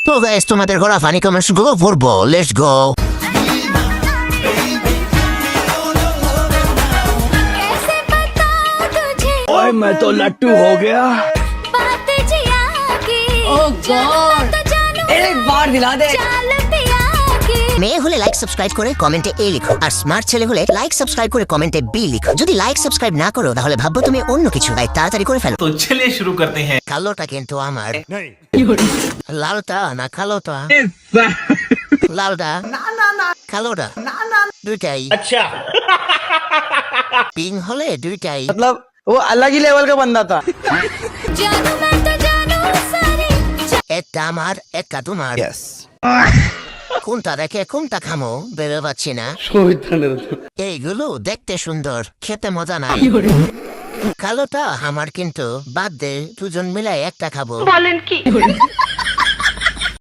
তো গাইস তোমাদের করা ফানি কমেন্টস গুলো পড়বো, লেটস গো। ओए मैं तो लट्टू हो गया। ओह गॉड, एक बार दिला दे। মেয়ে হলে লাইক সাবস্ক্রাইব করে কমেন্টে এ লিখো, আর স্মার্ট ছেলে হলে লাইক সাবস্ক্রাইব করে কমেন্টে বি লিখো। যদি লাইক সাবস্ক্রাইব না করো তাহলে ভাববো তুমি অন্য কিছু, তাই তাড়াতাড়ি করে ফেলো। तो चलिए शुरू करते हैं। কালোটা কিন্তু আমার, লালটা না কালোটা, লালটা কালোটা দুইটাই। আচ্ছা পিঙ্ক হলে দুইটাই। मतलब वो अलग ही लेवल का बंदा था। একটা আমার একটা তোমার। কোনটা রেখে কোনটা খামো বেরো পাচ্ছি না। এইগুলো দেখতে সুন্দর, খেতে মজা নাই। কালোটা আমার কিন্তু বাদ দে, দুজন মিলাই একটা খাবো। বলেন কি?